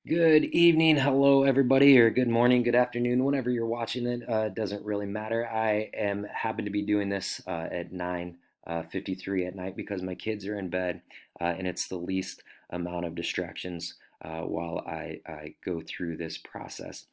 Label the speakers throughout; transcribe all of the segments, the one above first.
Speaker 1: Good evening, hello everybody, or good morning, good afternoon, whenever you're watching it. Doesn't really matter. I am happen to be doing this at 9:53 at night because my kids are in bed, and it's the least amount of distractions while I go through this process.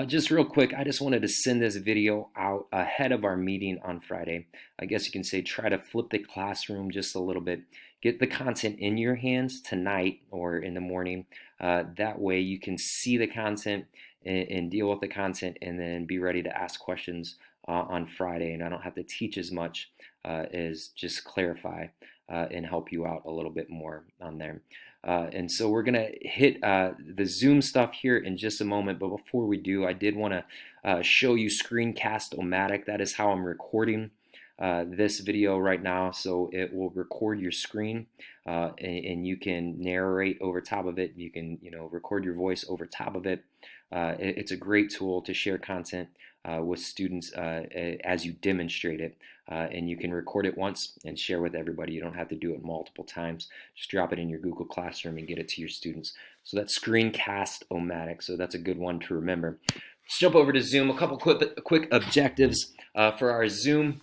Speaker 1: Just real quick, I just wanted to send this video out ahead of our meeting on Friday. I guess you can say try to flip the classroom just a little bit. Get the content in your hands tonight or in the morning. That way you can see the content and deal with the content and then be ready to ask questions on Friday. And I don't have to teach as much as just clarify and help you out a little bit more on there. And so we're going to hit the Zoom stuff here in just a moment. But before we do, I did want to show you Screencast-O-Matic. That is how I'm recording this video right now, so it will record your screen and you can narrate over top of it. You can record your voice over top of it. It's a great tool to share content with students as you demonstrate it, and you can record it once and share with everybody. You don't have to do it multiple times. Just drop it in your Google Classroom and get it to your students. So that's Screencast-O-Matic, so that's a good one to remember. Let's jump over to Zoom. A couple quick objectives for our Zoom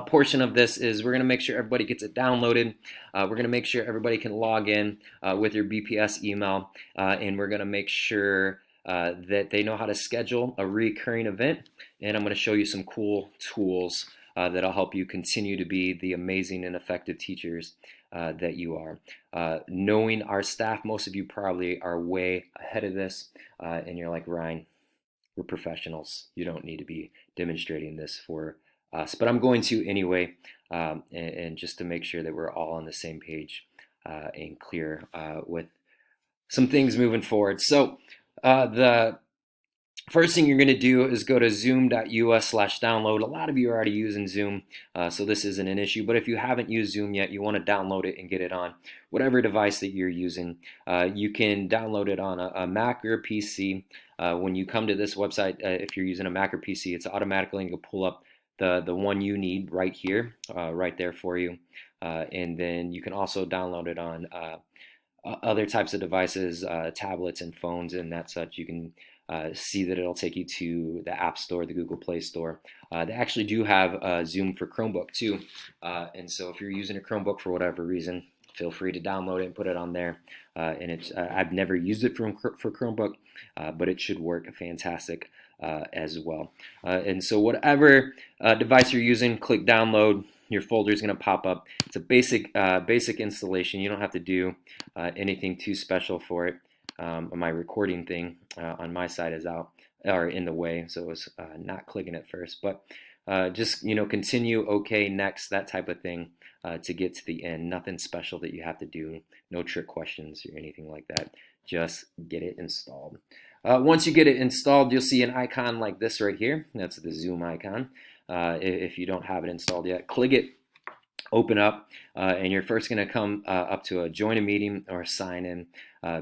Speaker 1: portion of this is we're going to make sure everybody gets it downloaded. We're going to make sure everybody can log in with your BPS email, and we're going to make sure that they know how to schedule a recurring event. And I'm going to show you some cool tools that'll help you continue to be the amazing and effective teachers that you are. Knowing our staff, most of you probably are way ahead of this, and you're like, Ryan, we're professionals. You don't need to be demonstrating this for us, but I'm going to anyway, and just to make sure that we're all on the same page and clear with some things moving forward. So the first thing you're going to do is go to zoom.us/download. A lot of you are already using Zoom, so this isn't an issue. But if you haven't used Zoom yet, you want to download it and get it on whatever device that you're using. You can download it on a Mac or a PC. When you come to this website, if you're using a Mac or PC, it's automatically going to pull up the one you need right here, right there for you. And then you can also download it on other types of devices, tablets and phones and that such. You can see that it'll take you to the App Store, the Google Play Store. They actually do have Zoom for Chromebook too. And so if you're using a Chromebook for whatever reason, feel free to download it and put it on there. And it's I've never used it for Chromebook, but it should work fantastic as well. And so whatever device you're using, click download. Your folder is going to pop up. It's a basic installation. You don't have to do anything too special for it. My recording thing on my side is out or in the way, so it's not clicking at first. But just continue, okay, next, that type of thing to get to the end. Nothing special that you have to do. No trick questions or anything like that. Just get it installed. Once you get it installed, you'll see an icon like this right here. That's the Zoom icon. If you don't have it installed yet, click it, open up, and you're first going to come up to a join a meeting or sign in.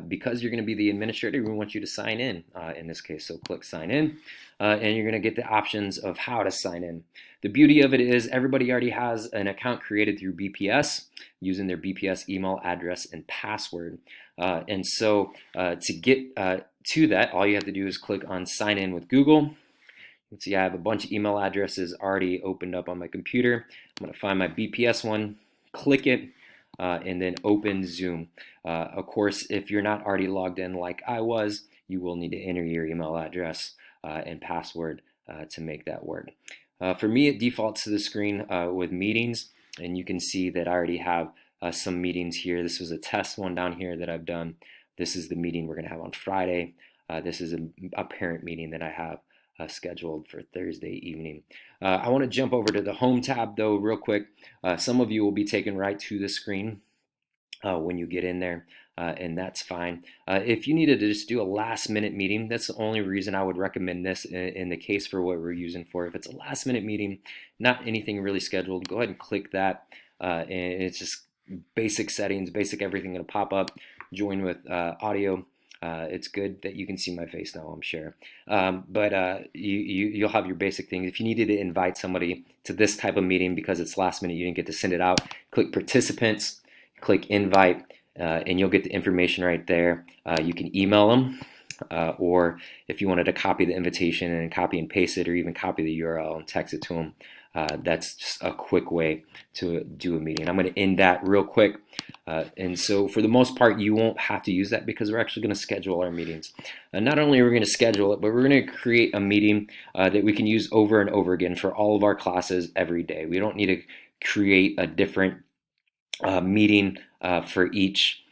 Speaker 1: Because you're going to be the administrator, we want you to sign in this case. So click sign in, and you're going to get the options of how to sign in. The beauty of it is everybody already has an account created through BPS using their BPS email address and password. And so to get to that, all you have to do is click on sign in with Google. You can see I have a bunch of email addresses already opened up on my computer. I'm going to find my BPS one, click it, and then open Zoom. Of course, if you're not already logged in like I was, you will need to enter your email address and password to make that work. For me, it defaults to the screen with meetings, and you can see that I already have some meetings here. This was a test one down here that I've done. This is the meeting we're going to have on Friday. This is a parent meeting that I have scheduled for Thursday evening. I want to jump over to the Home tab though real quick. Some of you will be taken right to the screen when you get in there, and that's fine. If you needed to just do a last minute meeting, that's the only reason I would recommend this in the case for what we're using for. If it's a last minute meeting, not anything really scheduled, go ahead and click that, and it's just basic settings, basic everything going to pop up. Join with audio. It's good that you can see my face now, I'm sure. But you'll have your basic things. If you needed to invite somebody to this type of meeting because it's last minute, you didn't get to send it out, click participants, click invite, and you'll get the information right there. You can email them, or if you wanted to copy the invitation and copy and paste it, or even copy the URL and text it to them, that's just a quick way to do a meeting. I'm going to end that real quick. And so for the most part, you won't have to use that because we're actually going to schedule our meetings. Not only are we going to schedule it, but we're going to create a meeting that we can use over and over again for all of our classes every day. We don't need to create a different meeting for each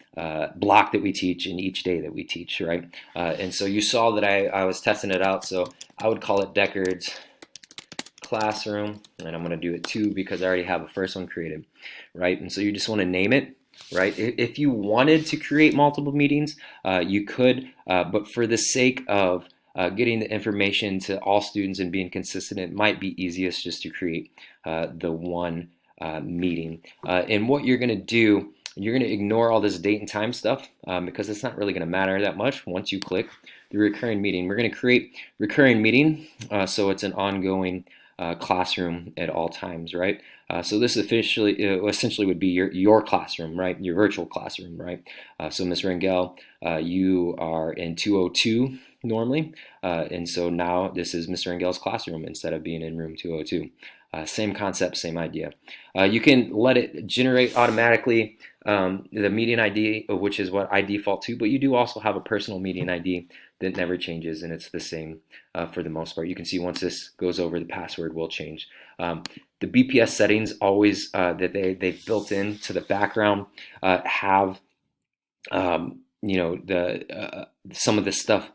Speaker 1: block that we teach and each day that we teach, right? And so you saw that I was testing it out, so I would call it Deckard's Classroom, and I'm going to do it too because I already have a first one created, right? And so you just want to name it, right? If you wanted to create multiple meetings, you could, but for the sake of getting the information to all students and being consistent, it might be easiest just to create the one meeting. And what you're going to do, you're going to ignore all this date and time stuff because it's not really going to matter that much once you click the recurring meeting. We're going to create recurring meeting so it's an ongoing classroom at all times, right? So this essentially would be your classroom, right? Your virtual classroom, right? So Ms. Rangel, you are in 202 normally, and so now this is Ms. Rangel's classroom instead of being in room 202. Same concept, same idea. You can let it generate automatically the meeting ID, which is what I default to, but you do also have a personal meeting ID that never changes, and it's the same for the most part. You can see once this goes over, the password will change. The BPS settings always that they've built into the background have some of this stuff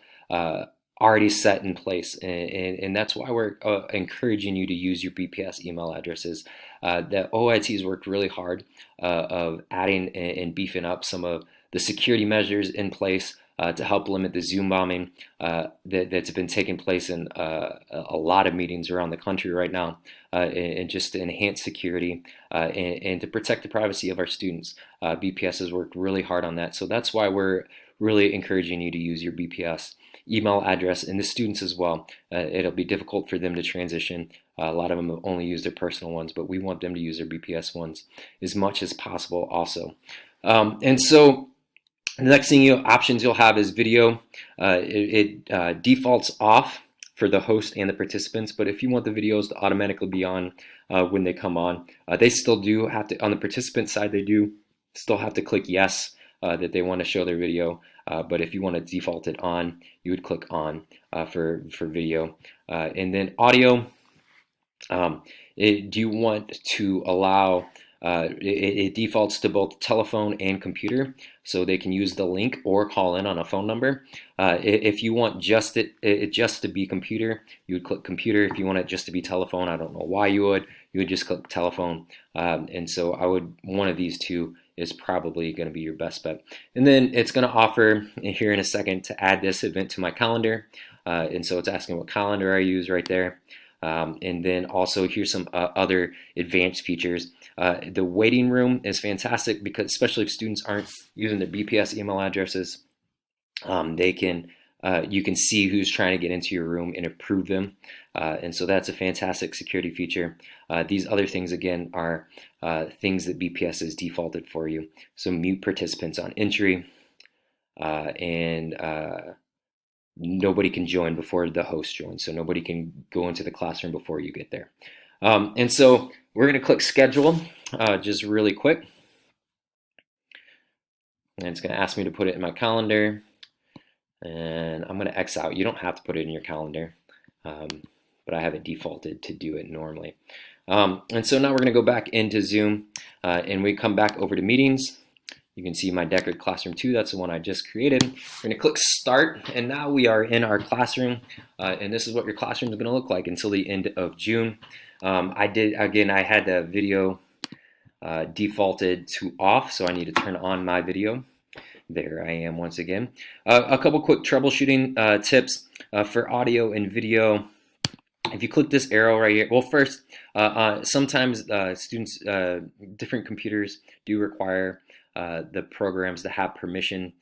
Speaker 1: already set in place, and that's why we're encouraging you to use your BPS email addresses. The OIT's worked really hard of adding and beefing up some of the security measures in place to help limit the Zoom bombing that's been taking place in a lot of meetings around the country right now, and just to enhance security and to protect the privacy of our students. BPS has worked really hard on that, so that's why we're really encouraging you to use your BPS email address, and the students as well. It'll be difficult for them to transition. A lot of them have only used their personal ones, but we want them to use their BPS ones as much as possible also. And so the next thing options you'll have is video. It defaults off for the host and the participants, but if you want the videos to automatically be on when they come on, they still do have to, on the participant side, they do still have to click yes that they want to show their video. But if you want to default it on, you would click on for video. And then audio, do you want to allow, it defaults to both telephone and computer, so they can use the link or call in on a phone number. If you want just it just to be computer, you would click computer. If you want it just to be telephone, I don't know why you would just click telephone. And so one of these two is probably going to be your best bet. And then it's going to offer here in a second to add this event to my calendar. And so it's asking what calendar I use right there. And then also here's some other advanced features. The waiting room is fantastic because especially if students aren't using their BPS email addresses, you can see who's trying to get into your room and approve them. And so that's a fantastic security feature. These other things, again, are things that BPS has defaulted for you. So mute participants on entry, and nobody can join before the host joins. So nobody can go into the classroom before you get there. And so we're going to click schedule just really quick. And it's going to ask me to put it in my calendar. And I'm going to X out. You don't have to put it in your calendar, but I have it defaulted to do it normally. And so now we're going to go back into Zoom, and we come back over to meetings. You can see my Deckard Classroom 2, that's the one I just created. We're going to click Start, and now we are in our classroom, and this is what your classroom is going to look like until the end of June. I had the video defaulted to off, so I need to turn on my video. There I am once again. A couple quick troubleshooting tips for audio and video. If you click this arrow right here, well, first, sometimes students, different computers do require the programs to have permission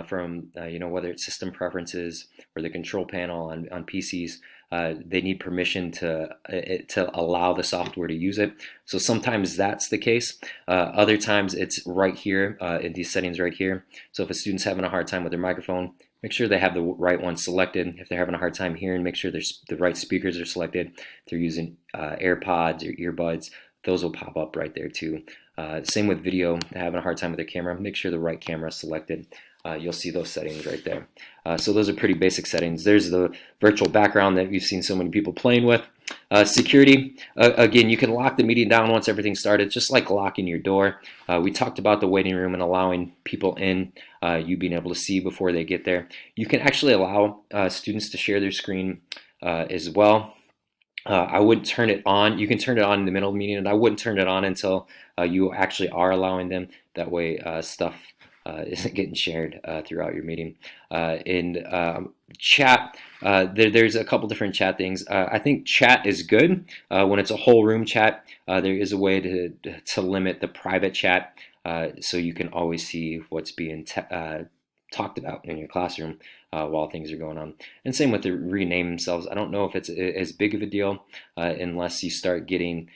Speaker 1: from whether it's system preferences or the control panel on PCs. They need permission to allow the software to use it. So sometimes that's the case. Other times it's right here in these settings right here. So if a student's having a hard time with their microphone, make sure they have the right one selected. If they're having a hard time hearing, make sure the right speakers are selected. If they're using AirPods or earbuds, those will pop up right there too. Same with video, they're having a hard time with their camera, make sure the right camera is selected. You'll see those settings right there. So those are pretty basic settings. There's the virtual background that we've seen so many people playing with. Security, again, you can lock the meeting down once everything's started, just like locking your door. We talked about the waiting room and allowing people in, you being able to see before they get there. You can actually allow students to share their screen as well. I wouldn't turn it on. You can turn it on in the middle of the meeting, and I wouldn't turn it on until you actually are allowing them. That way stuff isn't getting shared throughout your meeting. In chat, there's a couple different chat things. I think chat is good when it's a whole room chat. There is a way to limit the private chat so you can always see what's being talked about in your classroom while things are going on. And same with the rename themselves. I don't know if it's as big of a deal unless you start getting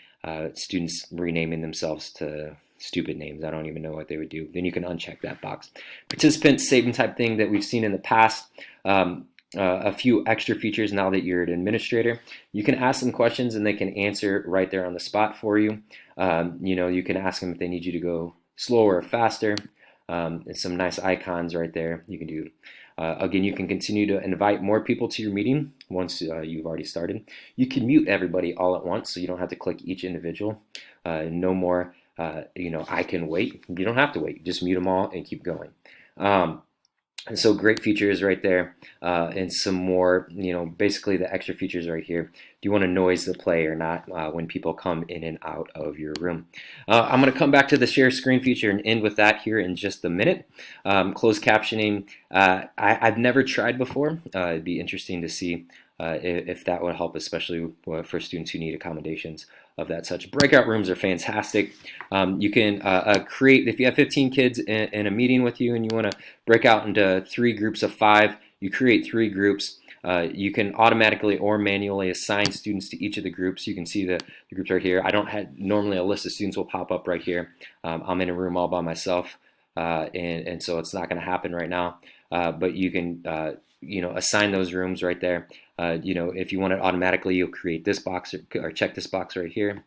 Speaker 1: students renaming themselves to stupid names. I don't even know what they would do. Then you can uncheck that box. Participant saving type thing that we've seen in the past. A few extra features now that you're an administrator. You can ask them questions and they can answer right there on the spot for you. You can ask them if they need you to go slower or faster. And some nice icons right there you can do. Again, you can continue to invite more people to your meeting once you've already started. You can mute everybody all at once, so you don't have to click each individual. No more, I can wait. You don't have to wait. Just mute them all and keep going. And so great features right there, and some more, basically the extra features right here. Do you want to noise the play or not when people come in and out of your room? I'm going to come back to the share screen feature and end with that here in just a minute. Closed captioning, I've never tried before. It'd be interesting to see if that would help, especially for students who need accommodations of that such. Breakout rooms are fantastic. You can create, if you have 15 kids in a meeting with you and you want to break out into 3 groups of 5, you create 3 groups. You can automatically or manually assign students to each of the groups. You can see the groups right here. I don't have, normally a list of students will pop up right here. I'm in a room all by myself, and so it's not going to happen right now. But you can assign those rooms right there. If you want it automatically, you'll create this box or check this box right here.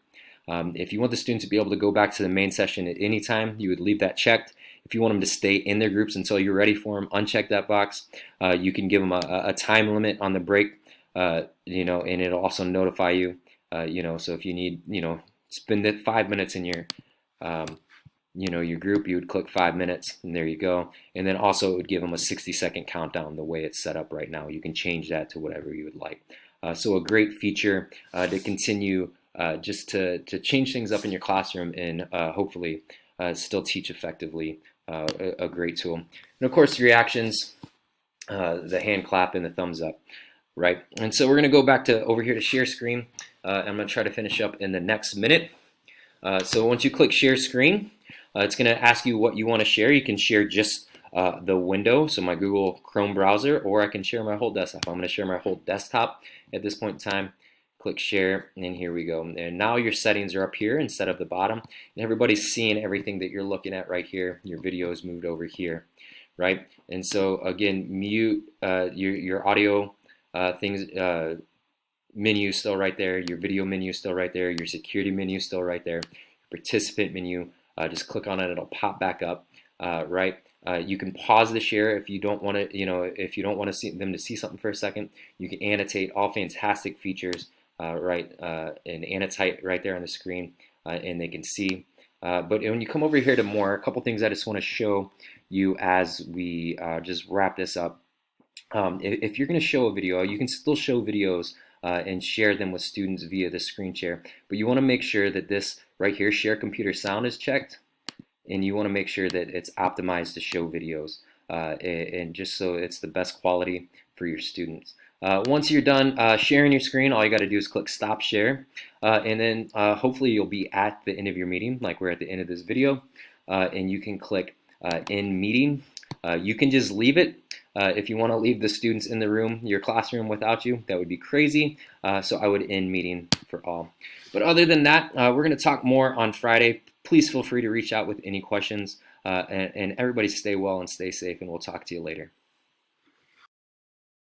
Speaker 1: If you want the students to be able to go back to the main session at any time, you would leave that checked. If you want them to stay in their groups until you're ready for them, uncheck that box. You can give them a time limit on the break, and it'll also notify you. So if you need, spend 5 minutes in your your group, you would click 5 minutes, and there you go. And then also it would give them a 60-second countdown the way it's set up right now. You can change that to whatever you would like. So a great feature to continue just to change things up in your classroom and hopefully still teach effectively. A great tool. And of course, reactions, the hand clap and the thumbs up, right? And so we're going to go back to over here to share screen. I'm going to try to finish up in the next minute. So once you click share screen, it's going to ask you what you want to share. You can share just the window, so my Google Chrome browser, or I can share my whole desktop. I'm going to share my whole desktop at this point in time. Click share, and here we go. And now your settings are up here instead of the bottom. And everybody's seeing everything that you're looking at right here. Your video is moved over here, right? And so again, mute your audio things, menu still right there. Your video menu still right there. Your security menu still right there. Your participant menu, just click on it. It'll pop back up, right? You can pause the share if you don't want to, if you don't want to see them to see something for a second. You can annotate, all fantastic features. Right, and annotate right there on the screen, and they can see. But when you come over here to more, a couple things I just want to show you as we just wrap this up. If you're going to show a video, you can still show videos and share them with students via the screen share. But you want to make sure that this right here, share computer sound, is checked, and you want to make sure that it's optimized to show videos, and just so it's the best quality for your students. Once you're done sharing your screen, all you got to do is click stop share, and then hopefully you'll be at the end of your meeting, like we're at the end of this video, and you can click end meeting. You can just leave it. If you want to leave the students in the room, your classroom without you, that would be crazy. So I would end meeting for all. But other than that, we're going to talk more on Friday. Please feel free to reach out with any questions. And everybody stay well and stay safe, and we'll talk to you later.